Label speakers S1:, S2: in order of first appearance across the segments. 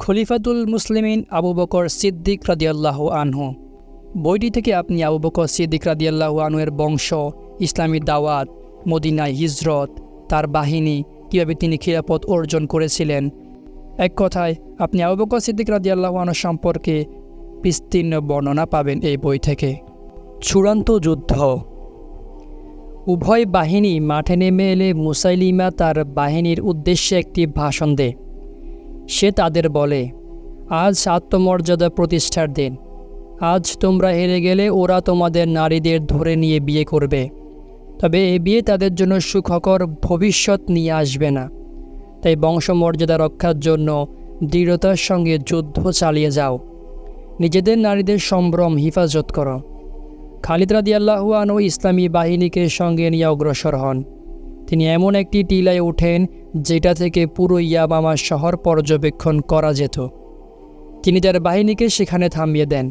S1: খলিফাতুল মুসলিমিন আবু বকর সিদ্দিক রাদিয়াল্লাহু আনহু। বইটি থেকে আপনি আবু বকর সিদ্দিক রাদিয়াল্লাহু আনহু এর বংশ, ইসলামী দাওয়াত, মদিনায় হিজরত, তার বাহিনী, কীভাবে তিনি খিলাফত অর্জন করেছিলেন, এক কথায় আপনি আবু বকর সিদ্দিক রাদিয়াল্লাহু আনহু সম্পর্কে বিস্তীর্ণ বর্ণনা পাবেন এই বই থেকে। চূড়ান্ত যুদ্ধ। উভয় বাহিনী মাঠে নেমে এলে মুসাইলিমা তার বাহিনীর উদ্দেশ্যে একটি ভাষণ দেয়। সে তাদের বলে, আজ আত্মমর্যাদা প্রতিষ্ঠার দিন। আজ তোমরা হেরে গেলে ওরা তোমাদের নারীদের ধরে নিয়ে বিয়ে করবে, তবে এ বিয়ে তাদের জন্য সুখকর ভবিষ্যৎ নিয়ে আসবে না। তাই বংশমর্যাদা রক্ষার জন্য দৃঢ়তার সঙ্গে যুদ্ধ চালিয়ে যাও। নিজেদের নারীদের সম্ভ্রম হিফাজত করো। খালিদ রাদিয়াল্লাহু আনহু ইসলামী বাহিনীকে সঙ্গে নিয়ে অগ্রসর হন। তিনি এমন একটি টিলায় ওঠেন যেটা থেকে পুরো ইয়ামামা শহর পর্যবেক্ষণ করা যেত। তিনি তার বাহিনীকে সেখানে থামিয়ে দেন।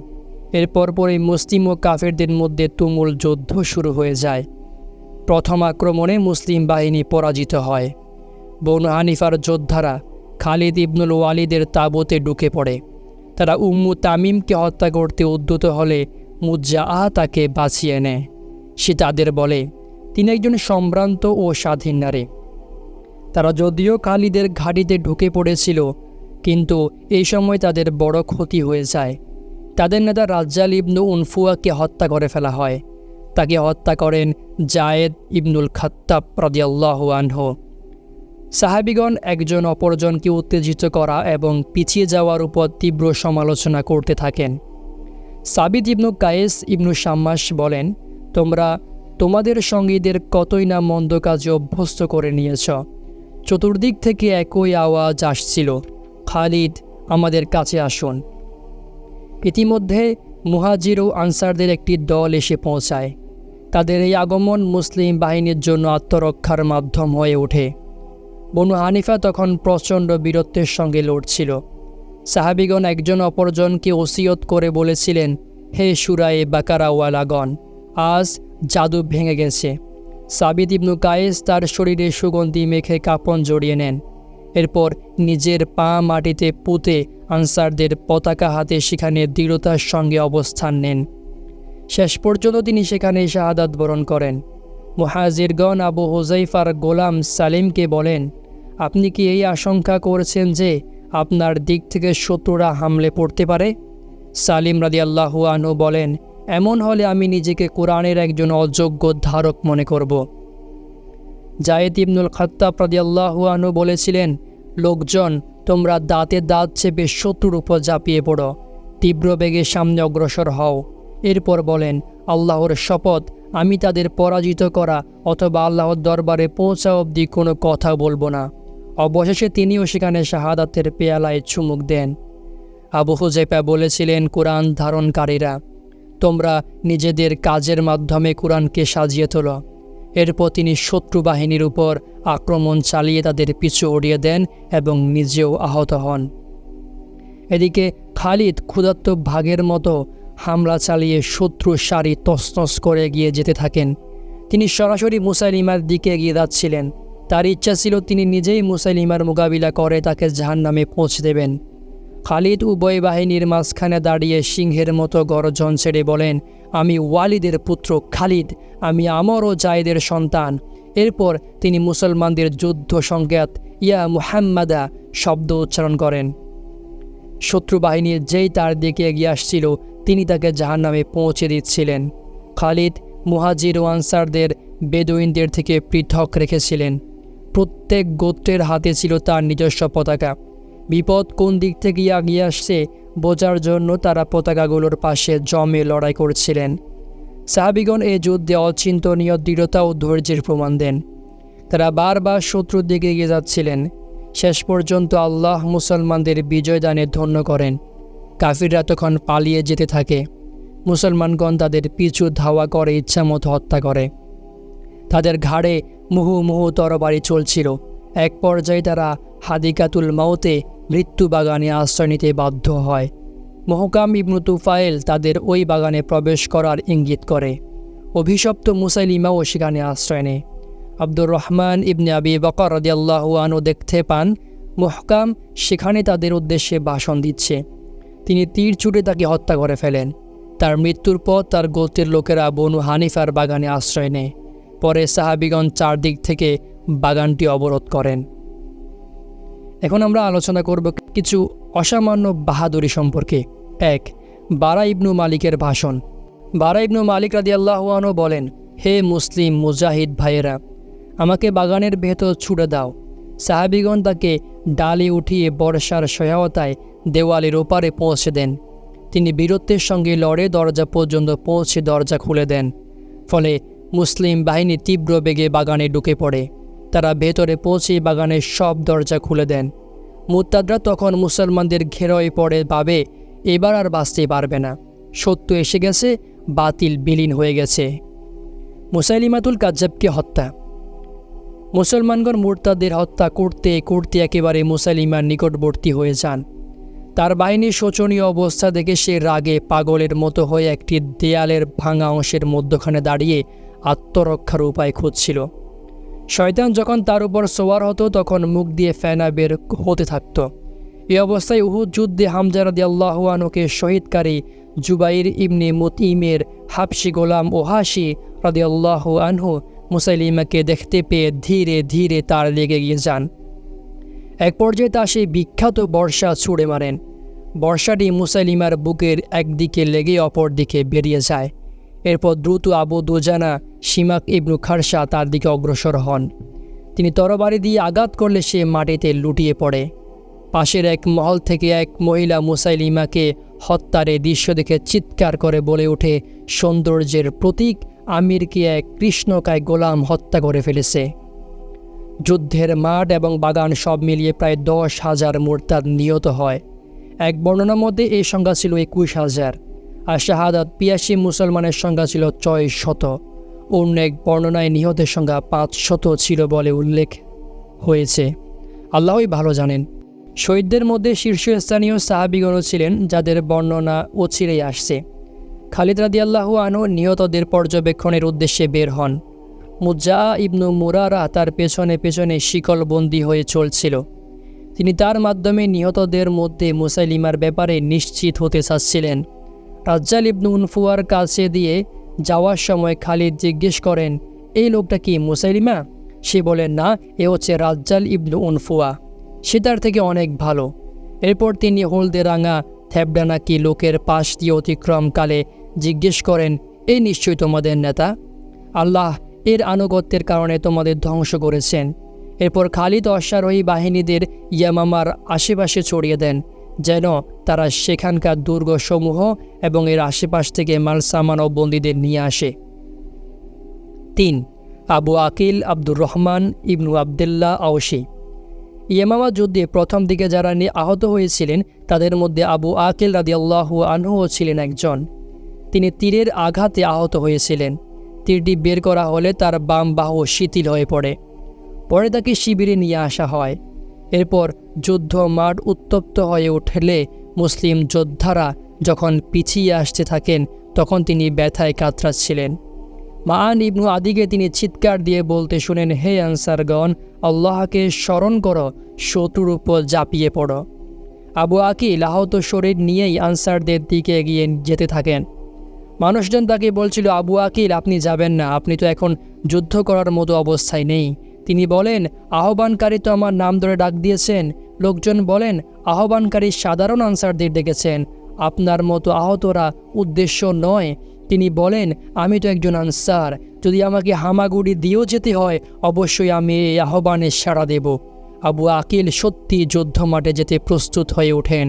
S1: এরপর পরই মুসলিম ও কাফেরদের মধ্যে তুমুল যুদ্ধ শুরু হয়ে যায়। প্রথম আক্রমণে মুসলিম বাহিনী পরাজিত হয়। বনু হানিফার যোদ্ধারা খালিদ ইবনুল ওয়ালিদের তাঁবুতে ঢুকে পড়ে। তারা উম্মু তামিমকে হত্যা করতে উদ্যত হলে মুজ্জাআ তাকে বাঁচিয়ে নেয়। সে তাদের বলে, তিনি একজন সম্ভ্রান্ত ও স্বাধীন নারী। তারা যদিও খালিদের ঘাঁটিতে ঢুকে পড়েছিল, কিন্তু এই সময় তাদের বড় ক্ষতি হয়ে যায়। তাদের নেতা রাজ্জাল ইবনু উনফুয়াকে হত্যা করে ফেলা হয়। তাকে হত্যা করেন জায়েদ ইবনুল খাত্তাব রাদিয়াল্লাহু আনহু। সাহাবিগণ একজন অপরজনকে উত্তেজিত করা এবং পিছিয়ে যাওয়ার উপর তীব্র সমালোচনা করতে থাকেন। সাবিত ইবনু কায়েস ইবনু শাম্মাস বলেন, তোমরা তোমাদের সঙ্গীদের কতই না মন্দ কাজে অভ্যস্ত করে নিয়েছ। চতুর্দিক থেকে একই আওয়াজ আসছিল, খালিদ, আমাদের কাছে আসুন। ইতিমধ্যে মুহাজির ও আনসারদের একটি দল এসে পৌঁছায়। তাদের এই আগমন মুসলিম বাহিনীর জন্য আত্মরক্ষার মাধ্যম হয়ে ওঠে। বনু হানিফা তখন প্রচণ্ড বীরত্বের সঙ্গে লড়ছিল। সাহাবিগণ একজন অপরজনকে ওসিয়ত করে বলেছিলেন, হে সুরায়ে বাকারাওয়ালাগণ, আজ জাদু ভেঙে গেছে। সাবিত ইবনু কায়েস তার শরীরে সুগন্ধি মেখে কাপড় জড়িয়ে নেন। এরপর নিজের পা মাটিতে পুঁতে আনসারদের পতাকা হাতে সেখানে দৃঢ়তার সঙ্গে অবস্থান নেন। শেষ পর্যন্ত তিনি সেখানে শাহাদাত বরণ করেন। মুহাজিরগণ আবু হুযাইফার গোলাম সালিমকে বলেন, আপনি কি এই আশঙ্কা করছেন যে আপনার দিক থেকে শত্রুরা হামলে পড়তে পারে? সালিম রাদিয়াল্লাহু আনহু বলেন, এমন হলে আমি নিজেকে কোরআনের একজন অযোগ্য ধারক মনে করব। জায়েদ ইবনুল খাত্তাব রাদিয়াল্লাহু আনহু বলেছিলেন, লোকজন, তোমরা দাঁতে দাঁত চেপে শত্রুর উপর ঝাঁপিয়ে পড়ো, তীব্র বেগে সামনে অগ্রসর হও। এরপর বলেন, আল্লাহর শপথ, আমি তাদের পরাজিত করা অথবা আল্লাহর দরবারে পৌঁছা অবধি কোনো কথা বলবো না। অবশেষে তিনিও সেখানে শাহাদাতের পেয়ালায় চুমুক দেন। আবু হুযাইফা বলেছিলেন, কোরআন ধারণকারীরা, তোমরা নিজেদের কাজের মাধ্যমে কোরআনকে সাজিয়ে তোলো। এরপর তিনি শত্রু বাহিনীর উপর আক্রমণ চালিয়ে তাদের পিছু উড়িয়ে দেন এবং নিজেও আহত হন। এদিকে খালিদ ক্ষুধার্ত ভাগের মতো হামলা চালিয়ে শত্রু সারি তছনছ করে এগিয়ে যেতে থাকেন। তিনি সরাসরি মুসাইলিমার দিকে এগিয়ে যাচ্ছিলেন। তার ইচ্ছা ছিল তিনি নিজেই মুসাইলিমার মোকাবিলা করে তাকে জাহান্নামে পৌঁছে দেবেন। খালিদ উভয় বাহিনীর মাঝখানে দাঁড়িয়ে সিংহের মতো গর্জন ছেড়ে বলেন, আমি ওয়ালিদের পুত্র খালিদ, আমি আমর ও জায়েদের সন্তান। এরপর তিনি মুসলমানদের যুদ্ধ সংকেত ইয়া মুহাম্মাদা শব্দ উচ্চারণ করেন। শত্রু বাহিনীর যেই তার দিকে এগিয়ে আসছিল, তিনি তাকে জাহান্নামে পৌঁছে দিচ্ছিলেন। খালিদ মুহাজির ও আনসারদের বেদুইনদের থেকে পৃথক রেখেছিলেন। প্রত্যেক গোত্রের হাতে ছিল তার নিজস্ব পতাকা। বিপদ কোন দিক থেকে এগিয়ে আসছে বোঝার জন্য তারা পতাকাগুলোর পাশে জমে লড়াই করছিলেন। সাহাবিগণ এই যুদ্ধে অচিন্তনীয় দৃঢ়তা ও ধৈর্যের প্রমাণ দেন। তারা বারবার শত্রুর দিকে এগিয়ে যাচ্ছিলেন। শেষ পর্যন্ত আল্লাহ মুসলমানদের বিজয় দানে ধন্য করেন। কাফিররা তখন পালিয়ে যেতে থাকে। মুসলমানগণ তাদের পিছু ধাওয়া করে ইচ্ছামতো হত্যা করে। তাদের ঘাড়ে মুহুর্মুহু তরবারি চলছিল। এক পর্যায়ে তারা হাদিকাতুল মাউতে মৃত্যু বাগানে আশ্রয় নিতে বাধ্য হয়। মুহকাম ইবনু তুফাইল তাদের ওই বাগানে প্রবেশ করার ইঙ্গিত করে। অভিশপ্ত মুসাইলিমাও সেখানে আশ্রয় নেয়। আব্দুর রহমান ইবনে আবি বকর রাদিয়াল্লাহু আনহু দেখতে পান মুহকাম সেখানে তাদের উদ্দেশ্যে ভাষণ দিচ্ছে। তিনি তীর ছুটে তাকে হত্যা করে ফেলেন। তার মৃত্যুর পর তার গোত্রের লোকেরা বনু হানিফার বাগানে আশ্রয় নেয়। পরে সাহাবিগণ চারদিক থেকে বাগানটি অবরোধ করেন। এখন আমরা আলোচনা করব কিছু অসামান্য বাহাদুরি সম্পর্কে। 1. বারা ইবনু মালিকের ভাষণ। বারা ইবনু মালিক রাদিয়াল্লাহু আনহু বলেন, হে মুসলিম মুজাহিদ ভাইয়েরা, আমাকে বাগানের ভেতর ছুড়ে দাও। সাহাবিগণ তাকে ডালে উঠিয়ে বর্ষার সহায়তায় দেওয়ালের ওপারে পৌঁছে দেন। তিনি বীরত্বের সঙ্গে লড়ে দরজা পর্যন্ত পৌঁছে দরজা খুলে দেন। ফলে মুসলিম বাহিনী তীব্র বেগে বাগানে ঢুকে পড়ে। তারা ভেতরে পৌঁছে বাগানের সব দরজা খুলে দেন। মুরতাদরা তখন মুসলমানদের ঘেরোয় পড়ে ভাবে এবার আর বাঁচতে পারবে না, সত্য এসে গেছে, বাতিল বিলীন হয়ে গেছে। মুসাইলিমাতুল কাজ্জাবকে হত্যা। মুসলমানগণ মুরতাদের হত্যা করতে করতে একেবারে মুসাইলিমার নিকটবর্তী হয়ে যান। তার বাহিনীর শোচনীয় অবস্থা দেখে সে রাগে পাগলের মতো হয়ে একটি দেয়ালের ভাঙা অংশের মধ্যখানে দাঁড়িয়ে আত্মরক্ষার উপায় খুঁজছিল। শয়তান যখন তার উপর সোয়ার হতো তখন মুখ দিয়ে ফেনা বের হতে থাকত। এই অবস্থায় উহুদ যুদ্ধে হামজা রাদিয়াল্লাহু আনহুকে শহীদকারী জুবাইর ইবনে মুতঈমের হাবশি গোলাম ওহাশি রাদিয়াল্লাহু আনহু মুসাইলিমাকে দেখতে পেয়ে ধীরে ধীরে তার লেগে গিয়ে যান। এক পর্যায়ে তা সেই বিখ্যাত বর্ষা ছুঁড়ে মারেন। বর্ষাটি মুসাইলিমার বুকের একদিকে লেগে অপর দিকে বেরিয়ে যায়। এরপর দ্রুত আবু দুজানা শিমাক ইবনু খারসা তার দিকে অগ্রসর হন। তিনি তরবারি দিয়ে আঘাত করলে সে মাটিতে লুটিয়ে পড়ে। পাশের এক মহল থেকে এক মহিলা মুসাইলিমাকে হত্যার এই দৃশ্য দেখে চিৎকার করে বলে ওঠে, সৌন্দর্যের প্রতীক আমিরকে এক কৃষ্ণকায় গোলাম হত্যা করে ফেলেছে। যুদ্ধের মাঠ এবং বাগান সব মিলিয়ে প্রায় 10,000 মুরতাদ নিহত হয়। এক বর্ণনার মধ্যে এই সংখ্যা ছিল 21,000, আর শাহাদাত 82 মুসলমানের সংখ্যা ছিল 600। অন্য এক বর্ণনায় নিহতের সংখ্যা 500 ছিল বলে উল্লেখ হয়েছে। আল্লাহই ভালো জানেন। শহীদদের মধ্যে শীর্ষস্থানীয় সাহাবিগণও ছিলেন যাদের বর্ণনা অচিরেই আসছে। খালিদ রাদিয়াল্লাহু আনহু নিহতদের পর্যবেক্ষণের উদ্দেশ্যে বের হন। মুজ্জা ইবনু মুরারা তার পেছনে পেছনে শিকলবন্দি হয়ে চলছিল। তিনি তার মাধ্যমে নিহতদের মধ্যে মুসাইলিমার ব্যাপারে নিশ্চিত হতে চাচ্ছিলেন। রাজ্জাল ইবনু উনফুয়ার কাছে দিয়ে যাওয়ার সময় খালিদ জিজ্ঞেস করেন, এই লোকটা কি মুসাইলিমা? সে বলে, না, এ হচ্ছে রাজ্জাল ইবনু উনফুয়া, সে তার থেকে অনেক ভালো। এরপর তিনি হলদে রাঙা থ্যাবডানাকি লোকের পাশ দিয়ে অতিক্রমকালে জিজ্ঞেস করেন, এই নিশ্চয়ই তোমাদের নেতা, আল্লাহ এর আনুগত্যের কারণে তোমাদের ধ্বংস করেছেন। এরপর খালিদ অশ্বারোহী বাহিনীদের ইয়ামামার আশেপাশে ছড়িয়ে দেন, যেন তারা সেখানকার দুর্গসমূহ এবং এর আশেপাশ থেকে মালসামান ও বন্দীদের নিয়ে আসে। 3. আবু আকিল আব্দুর রহমান ইবনু আবদুল্লাহ আওসি। ইয়ামামা যুদ্ধে প্রথম দিকে যারা আহত হয়েছিলেন তাদের মধ্যে আবু আকিল রাদিয়াল্লাহু আনহুও ছিলেন একজন। তিনি তীরের আঘাতে আহত হয়েছিলেন। তীরটি বের করা হলে তার বাম বাহু শিথিল হয়ে পড়ে। পরে তাকে শিবিরে নিয়ে আসা হয়। এরপর যুদ্ধ মাঠ উত্তপ্ত হয়ে উঠলে মুসলিম যোদ্ধারা যখন পিছিয়ে আসতে থাকেন তখন তিনি ব্যথায় কাতরাচ্ছিলেন। মাআন ইবনু আদিকে তিনি চিৎকার দিয়ে বলতে শুনেন, হে আনসারগণ, আল্লাহকে স্মরণ করো, শত্রুর উপর ঝাঁপিয়ে পড়ো। আবু আকিল আহত শরীর নিয়েই আনসারদের দিকে এগিয়ে যেতে থাকেন। মানুষজন তাকে বলছিল, আবু আকিল, আপনি যাবেন না, আপনি তো এখন যুদ্ধ করার মতো অবস্থায় নেই। তিনি বলেন, আহ্বানকারী তো আমার নাম ধরে ডাক দিয়েছেন। লোকজন বলেন, আহ্বানকারী সাধারণ আনসারদের ডেকেছেন, আপনার মতো আহতরা উদ্দেশ্য নয়। তিনি বলেন, আমি তো একজন আনসার, যদি আমাকে হামাগুড়ি দিয়েও যেতে হয় অবশ্যই আমি এই আহ্বানে সাড়া দেব। আবু আকিল সত্যি যুদ্ধ মাঠে যেতে প্রস্তুত হয়ে ওঠেন।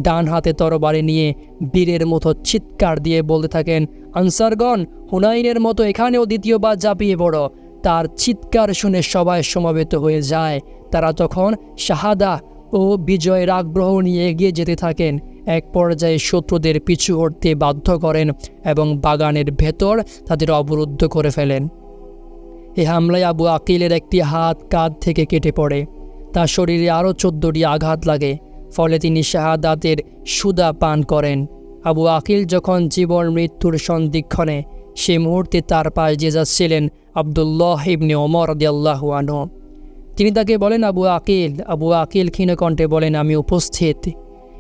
S1: ডান হাতে তরবারি নিয়ে বীরের মতো চিৎকার দিয়ে বলতে থাকেন, আনসারগণ, হুনাইনের মতো এখানেও দ্বিতীয়বার ঝাঁপিয়ে পড়ো। তার চিৎকার শুনে সবাই সমবেত হয়ে যায়। তারা তখন শাহাদা ও বিজয়ের আগ্রহ নিয়ে এগিয়ে যেতে থাকেন। এক পর্যায়ে শত্রুদের পিছু হটতে বাধ্য করেন এবং বাগানের ভেতর তাদের অবরুদ্ধ করে ফেলেন। এই হামলায় আবু আকিলের একটি হাত কাঁধ থেকে কেটে পড়ে। তার শরীরে আরও 14টি আঘাত লাগে। ফলে তিনি শাহাদাতের সুদা পান করেন। আবু আকিল যখন জীবন মৃত্যুর সন্ধিক্ষণে সেই মুহূর্তে তার পাশ দিয়ে যাচ্ছিলেন আবদুল্লাহ ইবনে ওমর রাদিয়াল্লাহু আনহু। তিনি তাকে বলেন, আবু আকিল ক্ষীণকণ্ঠে বলেন, আমি উপস্থিত।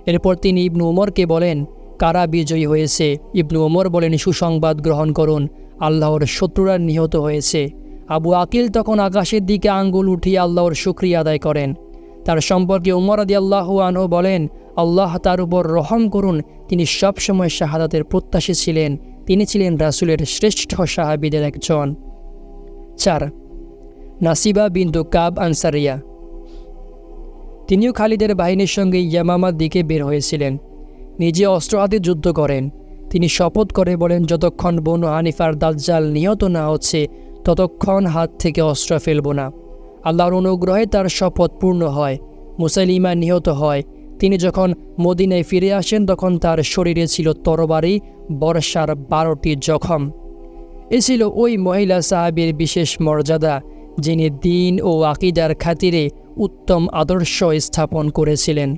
S1: এরপর তিনি ইবনু ওমরকে বলেন, কারা বিজয়ী হয়েছে? ইবনু ওমর বলেন, সুসংবাদ গ্রহণ করুন, আল্লাহর শত্রুরা নিহত হয়েছে। আবু আকিল তখন আকাশের দিকে আঙ্গুল উঠিয়ে আল্লাহর শুকরিয়া আদায় করেন। তার সম্পর্কে ওমর রাদিয়াল্লাহু আনহু বলেন, আল্লাহ তার উপর রহম করুন, তিনি সবসময় শাহাদাতের প্রত্যাশী ছিলেন। তিনি ছিলেন রাসূলের শ্রেষ্ঠ সাহাবীদের একজন। 4. নাসিবা বিনতু কাব আনসারিয়া। তিনিও খালিদের বাহিনীর সঙ্গে ইয়ামামার দিকে বের হয়েছিলেন। নিজে অস্ত্র হাতে যুদ্ধ করেন। তিনি শপথ করে বলেন, যতক্ষণ বনু হানিফার দাজ্জাল নিহত না হচ্ছে ততক্ষণ হাত থেকে অস্ত্র ফেলব না। আল্লাহর অনুগ্রহে তার শপথ পূর্ণ হয়। মুসাইলিমা নিহত হয়। তিনি যখন মদিনায় ফিরে আসেন তখন তার শরীরে ছিল তরবারি বর্ষার 12টি জখম। এ ছিল ওই মহিলা সাহাবীর বিশেষ মর্যাদা, যিনি দ্বীন ও আকীদার খাতিরে উত্তম আদর্শ স্থাপন করেছিলেন।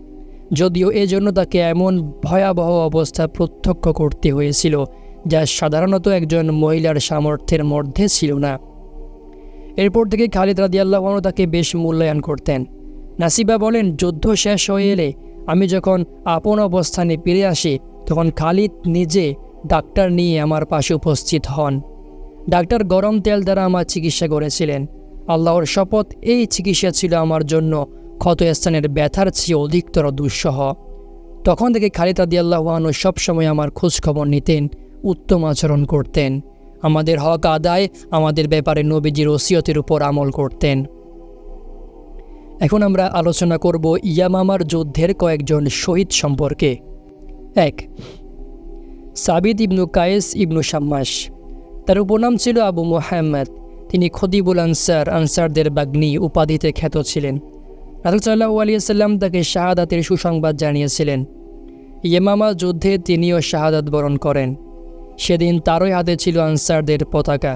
S1: যদিও এজন্য তাকে এমন ভয়াবহ অবস্থা প্রত্যক্ষ করতে হয়েছিল যা সাধারণত একজন মহিলার সামর্থ্যের মধ্যে ছিল না। এরপর থেকে খালিদ রাদিয়াল্লাহু আনহু তাকে বেশ মূল্যায়ন করতেন। নাসিবা বলেন, যুদ্ধ শেষ হয়ে এলে আমি যখন আপন অবস্থানে ফিরে আসি তখন খালিদ নিজে ডাক্তার নিয়ে আমার পাশে উপস্থিত হন। ডাক্তার গরম তেল দ্বারা আমার চিকিৎসা করেছিলেন। আল্লাহর শপথ, এই চিকিৎসা ছিল আমার জন্য ক্ষতস্থানের ব্যথার চেয়ে অধিকতর দুঃসহ। তখন থেকে খালিদ রাদিয়াল্লাহু আনহু সবসময় আমার খোঁজখবর নিতেন, উত্তম আচরণ করতেন, আমাদের হক আদায়, আমাদের ব্যাপারে নবীজির ওসিয়তের উপর আমল করতেন। এখন আমরা আলোচনা করব ইয়ামামার যুদ্ধের কয়েকজন শহীদ সম্পর্কে। 1. সাবিত ইবনু কায়েস ইবনু শাম্মাস। তার উপনাম ছিল আবু মুহাম্মদ। তিনি খদিবুল আনসারদের বাগ্নি উপাধিতে খ্যাত ছিলেন। রাসূল সাল্লাল্লাহু আলাইহি ওয়াসাল্লাম তাকে শাহাদাতের সুসংবাদ জানিয়েছিলেন। ইয়ামামা যুদ্ধে তিনিও শাহাদাত বরণ করেন। সেদিন তারই হাতে ছিল আনসারদের পতাকা।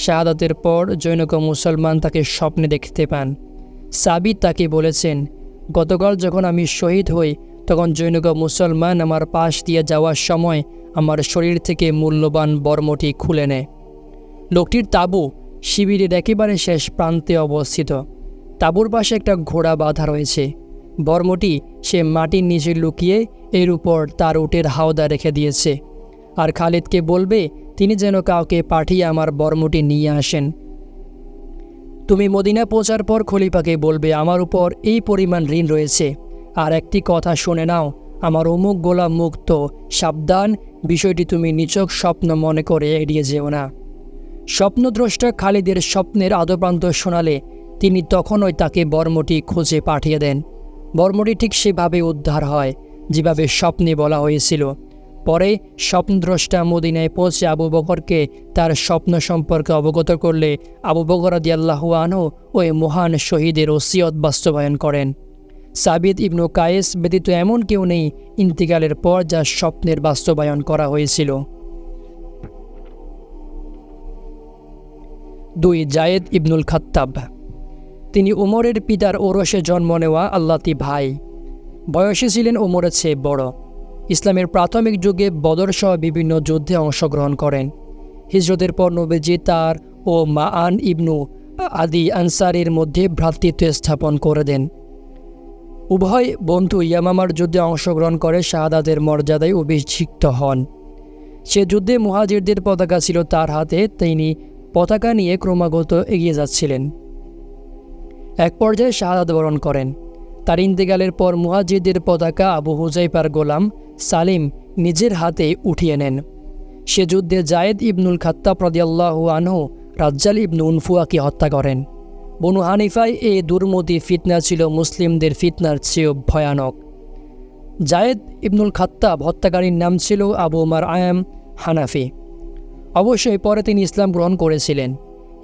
S1: শাহাদাতের পর জনৈক মুসলমান তাকে স্বপ্নে দেখতে পান। সাবিত তাকে বলেছেন, গতকাল যখন আমি শহীদ হই তখন জনৈক মুসলমান আমার পাশ দিয়ে যাওয়ার সময় আমার শরীর থেকে মূল্যবান বর্মটি খুলে নেয়। লোকটির তাঁবু শিবিরের একেবারে শেষ প্রান্তে অবস্থিত। তাঁবুর পাশে একটা ঘোড়া বাঁধা রয়েছে। বর্মটি সে মাটির নিচে লুকিয়ে এর উপর তার উটের হাওদা রেখে দিয়েছে। আর খালিদকে বলবে তিনি যেন কাউকে পাঠিয়ে আমার বর্মটি নিয়ে আসেন। তুমি মদিনা পৌঁছার পর খলিফাকে বলবে আমার উপর এই পরিমাণ ঋণ রয়েছে। আর একটি কথা শুনে নাও, আমার অমুক গোলাম মুক্ত, সাবধান, বিষয়টি তুমি নিছক স্বপ্ন মনে করে এড়িয়ে যেও না। স্বপ্নদ্রষ্টা খালিদের স্বপ্নের আদপ্রান্ত শোনালে তিনি তখনই তাকে বর্মটি খুঁজে পাঠিয়ে দেন। বর্মটি ঠিক সেভাবে উদ্ধার হয় যেভাবে স্বপ্নে বলা হয়েছিল। পরে স্বপ্নদ্রষ্টা মদিনায় পৌঁছে আবু বকরকে তার স্বপ্ন সম্পর্কে অবগত করলে আবু বকর রাদিয়াল্লাহু আনহু ওই মহান শহীদের ওসিয়ত বাস্তবায়ন করেন। সাবিত ইবনু কায়েস ব্যতীত এমন কেউ নেই ইন্তিকালের পর যা স্বপ্নের বাস্তবায়ন করা হয়েছিল। 2. জায়েদ ইবনুল খাত্তাব। তিনি উমরের পিতার ওরসে জন্ম নেওয়া আল্লাতি ভাই। বয়সে ছিলেন উমরের চেয়ে বড়। ইসলামের প্রাথমিক যুগে বদরসহ বিভিন্ন যুদ্ধে অংশগ্রহণ করেন। হিজরতের পর নবীজি তার ও মাআন ইবনু আদি আনসারের মধ্যে ভ্রাতৃত্ব স্থাপন করে দেন। উভয় বন্ধু ইয়ামামার যুদ্ধে অংশগ্রহণ করে শাহাদাতের মর্যাদায় অভিষিক্ত হন। সে যুদ্ধে মুহাজিরদের পতাকা ছিল তার হাতে। তিনি পতাকা নিয়ে ক্রমাগত এগিয়ে যাচ্ছিলেন। এক পর্যায়ে শাহাদাত বরণ করেন। তার ইন্তেকালের পর মুহাজিরদের পতাকা আবু হুজাইফার গোলাম সালিম নিজের হাতে উঠিয়ে নেন। সে যুদ্ধে জায়েদ ইবনুল খাত্তাব রাদিয়াল্লাহু আনহু রাজ্জাল ইবনু উনফুয়াকে হত্যা করেন। বনু হানিফায় এই দুর্মতি ফিতনা ছিল মুসলিমদের ফিতনার চেয়েও ভয়ানক। জায়েদ ইবনুল খাত্তাব হত্যাকারীর নাম ছিল আবু উমার আয়াম হানাফি। অবশ্যই পরে তিনি ইসলাম গ্রহণ করেছিলেন।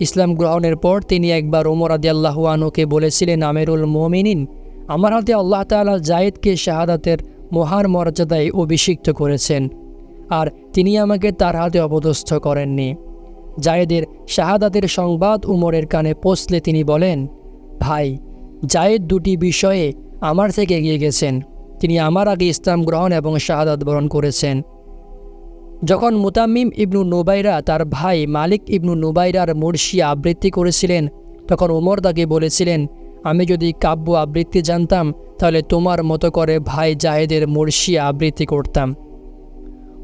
S1: ইসলাম গ্রহণের পর তিনি একবার ওমর রাদিয়াল্লাহু আনহুকে বলেছিলেন, আমিরুল মুমিনিন, আমার হাতে আল্লাহ তাআলা জায়েদকে শাহাদাতের মহান মর্যাদায় অভিষিক্ত করেছেন, আর তিনি আমাকে তার হাতে অপদস্থ করেননি। জায়েদের শাহাদাতের সংবাদ উমরের কানে পৌঁছলে তিনি বলেন, ভাই, জায়েদ দুটি বিষয়ে আমার থেকে এগিয়ে গেছেন। তিনি আমার আগে ইসলাম গ্রহণ এবং শাহাদাত বরণ করেছেন। যখন মুতাম্মিম ইবনু নুবাইরা তার ভাই মালিক ইবনু নুবাইরার মুর্শি আবৃত্তি করেছিলেন, তখন উমর তাকে বলেছিলেন, আমি যদি কাব্য আবৃত্তি জানতাম তাহলে তোমার মতো করে ভাই জাহেদের মুর্শি আবৃত্তি করতাম।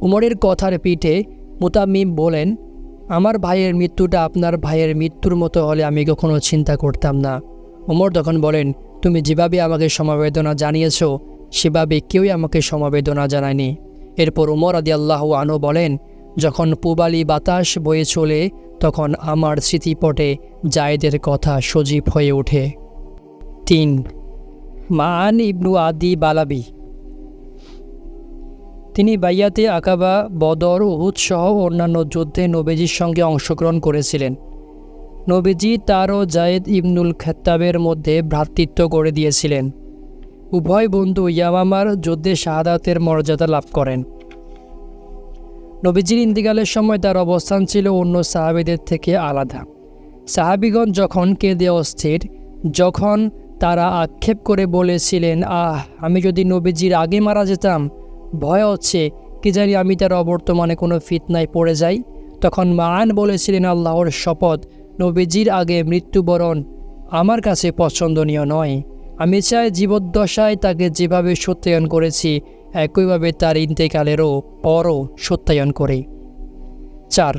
S1: উমরের কথার পিঠে মুতাম্মিম বলেন, আমার ভাইয়ের মৃত্যুটা আপনার ভাইয়ের মৃত্যুর মতো হলে আমি কখনো চিন্তা করতাম না। উমর তখন বলেন, তুমি যেভাবে আমাকে সমবেদনা জানিয়েছ সেভাবে কেউই আমাকে সমবেদনা জানায়নি। এরপর উমর রাদিয়াল্লাহু আনহু বলেন, যখন পূবালি বাতাস বয়ে চলে তখন আমার স্মৃতিপটে জায়েদের কথা সজীব হয়ে ওঠে। 3. মাআন ইবনু আদি বালাবি। তিনি বাইয়াতে আকাবা, বদর, উহুদ সহ অন্যান্য যুদ্ধে নবীজির সঙ্গে অংশগ্রহণ করেছিলেন। নবীজি তার ও জায়েদ ইবনুল খাত্তাবের মধ্যে ভ্রাতৃত্ব করে দিয়েছিলেন। উভয় বন্ধু ইয়ামামার যুদ্ধে শাহাদাতের মর্যাদা লাভ করেন। নবীজির ইন্তিকালের সময় তার অবস্থান ছিল অন্য সাহাবীদের থেকে আলাদা। সাহাবীগণ যখন কেঁদে অস্থির, যখন তারা আক্ষেপ করে বলেছিলেন, আমি যদি নবীজির আগে মারা যেতাম, ভয় হচ্ছে কি জানি আমি তার অবর্তমানে কোনো ফিতনায় পড়ে যাই, তখন মাআন বলেছিলেন, আল্লাহর শপথ, নবীজির আগে মৃত্যুবরণ আমার কাছে পছন্দনীয় নয়। আমি চাই জীবদ্দশায় তাকে যেভাবে সত্যায়ন করেছি একইভাবে তার ইন্তেকালেরও পরও সত্যায়ন করে। 4.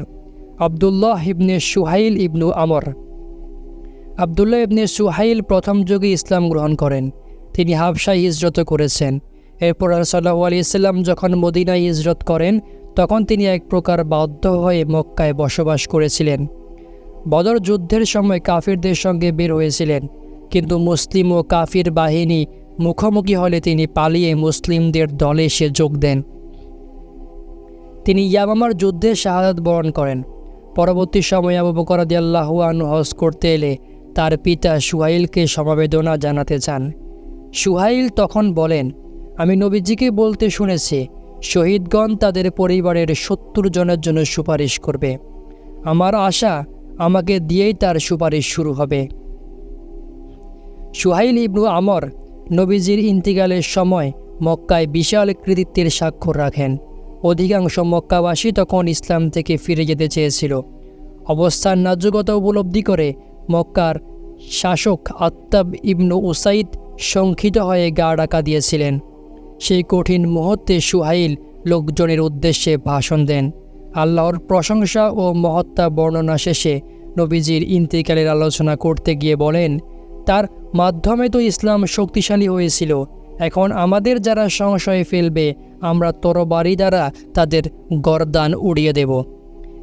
S1: আবদুল্লাহ ইবনে সুহাইল ইবনু আমর। আবদুল্লাহ ইবনে সুহাইল প্রথম যুগে ইসলাম গ্রহণ করেন। তিনি হাবশায় হিজরত করেছেন। এরপর সাল্লাল্লাহু আলাইহি সাল্লাম যখন মদিনায় হিজরত করেন তখন তিনি এক প্রকার বাধ্য হয়ে মক্কায় বসবাস করেছিলেন। বদর যুদ্ধের সময় কাফিরদের সঙ্গে বের হয়েছিলেন, কিন্তু মুসলিম ও কাফির বাহিনী মুখোমুখি হলে তিনি পালিয়ে মুসলিমদের দলে এসে যোগ দেন। তিনি ইয়ামামার যুদ্ধে শাহাদাত বরণ করেন। পরবর্তী সময়ে আবু বকর রাদিয়াল্লাহু আনহু হজ করতে এলে তার পিতা সুহাইলকে সমবেদনা জানাতে চান। সুহাইল তখন বলেন, আমি নবীজিকে বলতে শুনেছি শহীদগণ তাদের পরিবারের 70 জনের জন্য সুপারিশ করবে। আমার আশা আমাকে দিয়েই তার সুপারিশ শুরু হবে। সুহাইল ইবনু আমর নবীজির ইন্তিকালের সময় মক্কায় বিশাল কৃতিত্বের স্বাক্ষর রাখেন। অধিকাংশ মক্কাবাসী তখন ইসলাম থেকে ফিরে যেতে চেয়েছিল। অবস্থার ন্যায্যতা উপলব্ধি করে মক্কার শাসক আত্তাব ইবনু উসাইদ শঙ্কিত হয়ে গা ডাকা দিয়েছিলেন। সেই কঠিন মুহূর্তে সুহাইল লোকজনের উদ্দেশ্যে ভাষণ দেন। আল্লাহর প্রশংসা ও মহত্তা বর্ণনা শেষে নবীজির ইন্তিকালের আলোচনা করতে গিয়ে বলেন, তার মাধ্যমে তো ইসলাম শক্তিশালী হয়েছিল। এখন আমাদের যারা সংশয়ে ফেলবে আমরা তরবারি দ্বারা তাদের গর্দান উড়িয়ে দেব।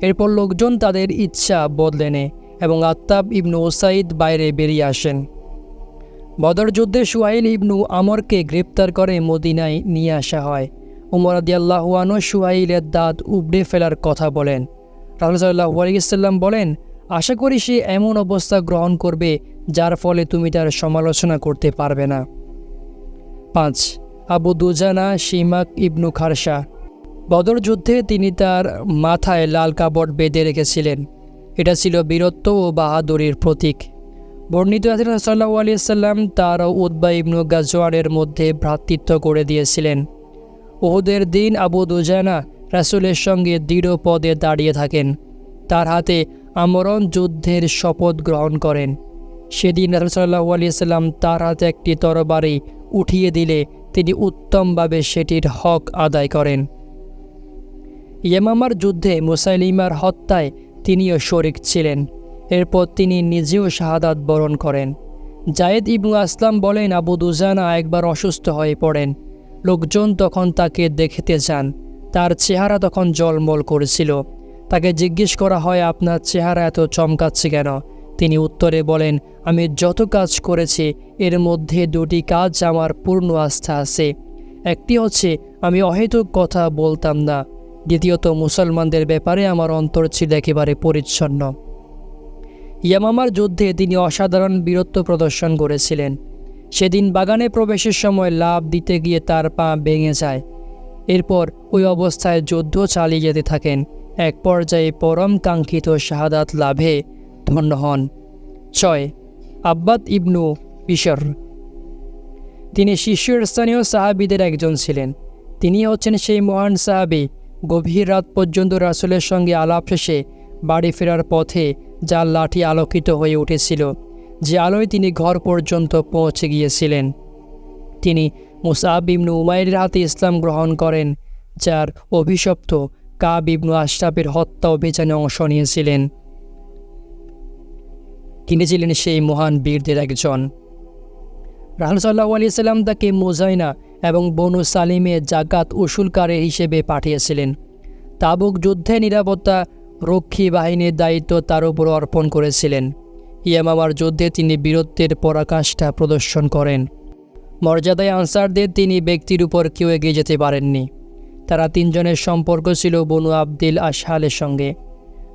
S1: এরপর লোকজন তাদের ইচ্ছা বদলে নেয় এবং আত্তাব ইবনু উসাইদ বাইরে বেরিয়ে আসেন। বদর যুদ্ধে সুহাইল ইবনু আমরকে গ্রেপ্তার করে মদিনায় নিয়ে আসা হয়। উমর রাদিয়াল্লাহু আনহু সুহাইলের দাঁত উবড়ে ফেলার কথা বলেন। রাসূল সাল্লাল্লাহু আলাইহি ওয়াসাল্লাম বলেন, আশা করি সে এমন অবস্থা গ্রহণ করবে যার ফলে তুমি তার সমালোচনা করতে পারবে না। 5. আবু দুজানা শিমাক ইবনু খারসা। বদর যুদ্ধে তিনি তার মাথায় লাল কাপড় বেঁধে রেখেছিলেন। এটা ছিল বীরত্ব ও বাহাদুরির প্রতীক। বর্ণিত আছে রাসূল সাল্লাল্লাহু আলাইহি ওয়াসাল্লাম তার ও উতবা ইবনু গাজওয়ানের মধ্যে ভ্রাতৃত্ব করে দিয়েছিলেন। উহুদের দিন আবু দুজানা রাসূলের সঙ্গে দৃঢ় পদে দাঁড়িয়ে থাকেন। তার হাতে আমরণ যুদ্ধের শপথ গ্রহণ করেন। সেদিন রাসূল সাল্লাল্লাহু আলাইহি ওয়াসাল্লাম তার হাতে একটি তরবারি উঠিয়ে দিলে তিনি উত্তমভাবে সেটির হক আদায় করেন। ইয়ামামার যুদ্ধে মুসাইলিমার হত্যায় তিনিও শরিক ছিলেন। এরপর তিনি নিজেও শাহাদাত বরণ করেন। জায়েদ ইবনু আসলাম বলেন, আবু দুজানা একবার অসুস্থ হয়ে পড়েন। লোকজন তখন তাকে দেখতে চান। তার চেহারা তখন জলমল করেছিল। তাকে জিজ্ঞেস করা হয়, আপনার চেহারা এত চমকাচ্ছে কেন? তিনি উত্তরে বলেন, আমি যত কাজ করেছি এর মধ্যে 2টি কাজ আমার পূর্ণ আস্থা আছে। একটি হচ্ছে আমি অহেতুক কথা বলতাম না, দ্বিতীয়ত মুসলমানদের ব্যাপারে আমার অন্তর ছিল একেবারে পরিচ্ছন্ন। ইয়ামামার যুদ্ধে তিনি অসাধারণ বীরত্ব প্রদর্শন করেছিলেন। সেদিন বাগানে প্রবেশের সময় লাফ দিতে গিয়ে তার পা ভেঙে যায়। এরপর ওই অবস্থায় যুদ্ধ চালিয়ে যেতে থাকেন। এক পর্যায়ে পরম কাঙ্ক্ষিত শাহাদাত লাভে ধন্য হন। 6. আব্বাদ ইবনু বিশর। তিনি শীর্ষস্থানীয় সাহাবীদের একজন ছিলেন। তিনি হচ্ছেন সেই মহান সাহাবী গভীর রাত পর্যন্ত রাসূলের সঙ্গে আলাপ শেষে বাড়ি ফেরার পথে যার লাঠি আলোকিত হয়ে উঠেছিল, যে আলোয় তিনি ঘর পর্যন্ত পৌঁছে গিয়েছিলেন। তিনি মুসআব ইবনু উমাইরের হাতে ইসলাম গ্রহণ করেন, যার অভিশপ্ত কাব ইবনু আশরাফের হত্যা অভিযানে অংশ নিয়েছিলেন। তিনি ছিলেন সেই মহান বীরদের একজন। রাসূল সাল্লাল্লাহু আলাইহি সাল্লাম তাকে মুজাইনা এবং বনু সালিমে জাকাত উসুলকারী হিসেবে পাঠিয়েছিলেন। তাবুক যুদ্ধে নিরাপত্তা রক্ষী বাহিনীর দায়িত্ব তার উপর অর্পণ করেছিলেন। ইয়ামামার যুদ্ধে তিনি বীরত্বের পরাকাষ্ঠা প্রদর্শন করেন। মর্যাদায় আনসারদের তিনি ব্যক্তির উপর কেউ এগিয়ে যেতে পারেননি। তারা তিনজনের সম্পর্ক ছিল বনু আব্দিল আশহালের সঙ্গে।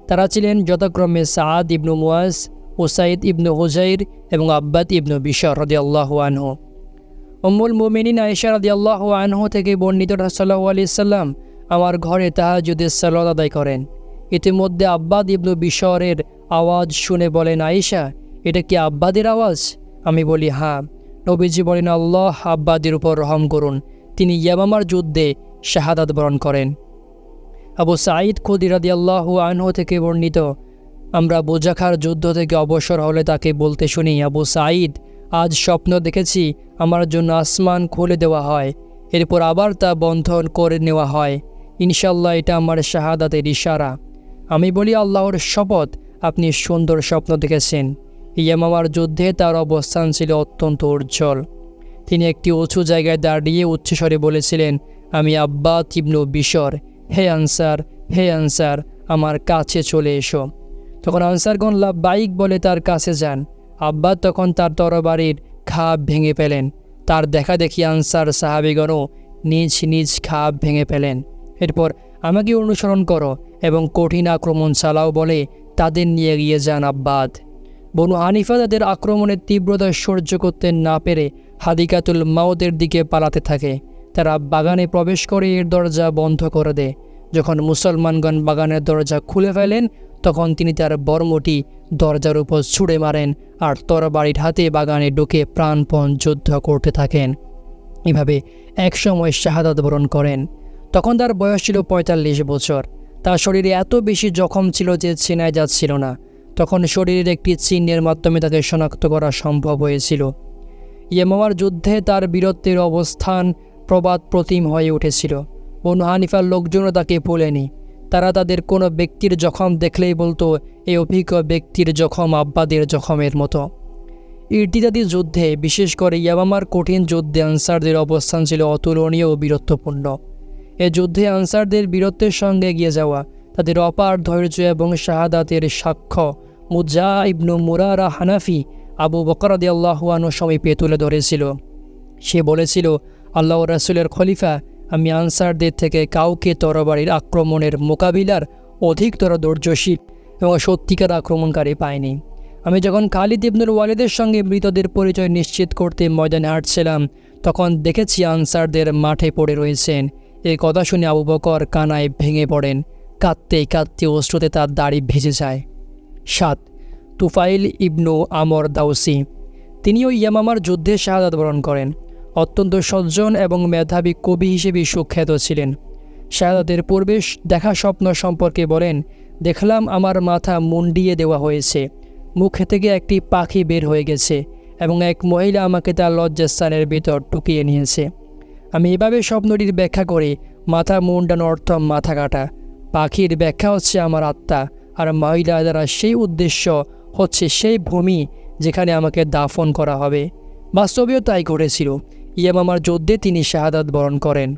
S1: তারা ছিলেন যথাক্রমে সাআদ ইবনু মুয়াজ, উসাইদ ইবনু হুজাইর এবং আব্বাদ ইবনু বিশর রাদিয়াল্লাহু আনহু। উম্মুল মুমিনিন আয়েশা রাদিয়াল্লাহু আনহু থেকে বর্ণিত, রাসূলুল্লাহ সাল্লাল্লাহু আলাইহি সাল্লাম আমার ঘরে তাহাজ্জুদের সালাত আদায় করেন। ইতিমধ্যে আব্বাদ ইবনু বিশরের আওয়াজ শুনে বলেন, আয়েশা, এটা কি আব্বাদের আওয়াজ? আমি বলি, হ্যাঁ। নবীজি বলেন, আল্লাহ আব্বাদের উপর রহম করুন, তিনি ইয়ামামার যুদ্ধে শাহাদাত বরণ করেন। আবু সাঈদ খুদরি রাদিয়াল্লাহু আনহু থেকে বর্ণিত, আমরা বোজাখার যুদ্ধ থেকে অবসর হলে তাকে বলতে শুনি, আবু সাঈদ, আজ স্বপ্ন দেখেছি আমার জন্য আসমান খুলে দেওয়া হয়, এরপর আবার তা বন্ধ করে নেওয়া হয়। ইনশাল্লাহ এটা আমার শাহাদাতের ইশারা। আমি বলি, আল্লাহর শপথ, আপনি সুন্দর স্বপ্ন দেখেছেন। ইয়ামামার যুদ্ধে তার অবস্থান ছিল অত্যন্ত উজ্জ্বল। তিনি একটি উঁচু জায়গায় দাঁড়িয়ে উচ্চস্বরে বলেছিলেন, আমি আব্বাদ ইবনু বিশর, হে আনসার, হে আনসার, আমার কাছে চলে এসো। তখন আনসারগণ লাব্বাইক বলে তার কাছে যান। আব্বাদ তখন তার তরবারির খাপ ভেঙে ফেলেন। তার দেখা দেখি আনসার সাহাবিগণও নিজ নিজ খাপ ভেঙে ফেলেন। এরপর আমাকে অনুসরণ করো এবং কঠিন আক্রমণ চালাও বলে তাদের নিয়ে গিয়ে যান আব্বাদ। বনু হানিফা তাদের আক্রমণের তীব্রতা সহ্য করতে না পেরে হাদিকাতুল মাউতের দিকে পালাতে থাকে। তারা বাগানে প্রবেশ করে এর দরজা বন্ধ করে দেয়। যখন মুসলমানগণ বাগানের দরজা খুলে ফেলেন, তখন তিনি তার বর্মটি দরজার উপর ছুঁড়ে মারেন আর তরবারির হাতে বাগানে ঢুকে প্রাণপণ যুদ্ধ করতে থাকেন। এভাবে একসময় শাহাদাত বরণ করেন। তখন তার বয়স ছিল ৪৫ বছর। তার শরীরে এত বেশি জখম ছিল যে চেনাই যাচ্ছিল না। তখন শরীরের একটি চিহ্নের মাধ্যমে তাকে শনাক্ত করা সম্ভব হয়েছিল। ইয়ামামার যুদ্ধে তার বীরত্বের অবস্থান প্রবাদ প্রতিম হয়ে উঠেছিল। বনু হানিফার লোকজনও তাকে ভোলেনি। তারা তাদের কোনো ব্যক্তির জখম দেখলেই বলতো, এই অভিজ্ঞ ব্যক্তির জখম আব্বাদের জখমের মতো। ইরতিদাদি যুদ্ধে, বিশেষ করে ইয়ামামার কঠিন যুদ্ধে আনসারদের অবস্থান ছিল অতুলনীয় ও বীরত্বপূর্ণ। এ যুদ্ধে আনসারদের বীরত্বের সঙ্গে এগিয়ে যাওয়া, তাদের অপার ধৈর্য এবং শাহাদাতের সাক্ষ্য মুজা ইবনু মুরারা হানাফি আবু বকর রাদিয়াল্লাহু আনহু সমীপে তুলে ধরেছিল। সে বলেছিল, আল্লাহর রাসূলের খলিফা, আমি আনসারদের থেকে কাউকে তরবারির আক্রমণের মোকাবিলার অধিকতর ধৈর্যশীল এবং সত্যিকার আক্রমণকারী পাইনি। আমি যখন খালিদ ইবনুল ওয়ালিদের সঙ্গে মৃতদের পরিচয় নিশ্চিত করতে ময়দানে হাঁটছিলাম, তখন দেখেছি আনসারদের মাঠে পড়ে রয়েছেন। এই কথা শুনে আবু বকর কানায় ভেঙে পড়েন। কাঁদতে কাঁদতে অশ্রুতে তার দাড়ি ভেজে যায়। ৭. তুফাইল ইবনু আমর দাউসি, তিনিও ইয়ামামার যুদ্ধে শাহাদাত বরণ করেন। অত্যন্ত সজ্জন এবং মেধাবী কবি হিসেবে সুখ্যাত ছিলেন। শাহাদাতের পূর্বে দেখা স্বপ্ন সম্পর্কে বলেন, দেখলাম আমার মাথা মুন্ডিয়ে দেওয়া হয়েছে, মুখ থেকে একটি পাখি বের হয়ে গেছে এবং এক মহিলা আমাকে তার লজ্জাস্থানের ভিতর ঢুকিয়ে নিয়েছে। আমি এভাবে স্বপ্নটির ব্যাখ্যা করি, মাথা মুন্ডানো অর্থ মাথা কাটা, পাখির ব্যাখ্যা হচ্ছে আমার আত্মা, আর মহিলা দ্বারা সেই উদ্দেশ্য হচ্ছে সেই ভূমি যেখানে আমাকে দাফন করা হবে। বাস্তবেও তাই ঘটেছিল। ইয়ামামার যুদ্ধে তিনি শাহাদাত বরণ করেন।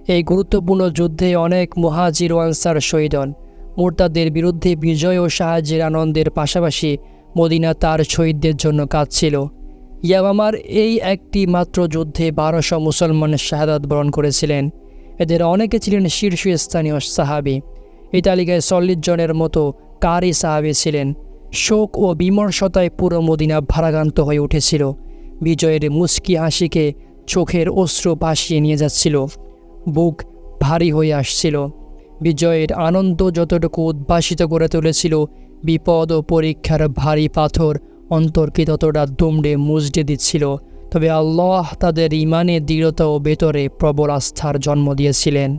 S1: এই গুরুত্বপূর্ণ যুদ্ধে অনেক মুহাজির ও আনসার শহীদ হন। মুরতাদের বিরুদ্ধে বিজয় ও সাহায্যের আনন্দের পাশাপাশি মদিনা তার শহীদদের জন্য কাঁদছিল। ইয়ামামার এই একটি মাত্র যুদ্ধে ১২০০ মুসলমান শাহাদাত বরণ করেছিলেন। এদের অনেকে ছিলেন শীর্ষস্থানীয় সাহাবী। এই তালিকায় ৪০ জনের মতো কারি সাহাবী ছিলেন। শোক ও বিমর্ষতায় পুরো মদিনা ভারাক্রান্ত হয়ে উঠেছিল। বিজয়ের মুস্কি হাসিকে চোখের অশ্রু ভাসিয়ে নিয়ে যাচ্ছিল। বুক ভারী হয়ে আসছিল। বিজয়ের আনন্দ যতটুকু উদ্ভাসিত করে তুলেছিল, বিপদ ও পরীক্ষার ভারী পাথর অন্তর্কে ততটা দুমড়ে মুচড়ে দিচ্ছিল। তবে আল্লাহ তাদের ইমানে দৃঢ়তা ও ভেতরে প্রবল আস্থার জন্ম দিয়েছিলেন।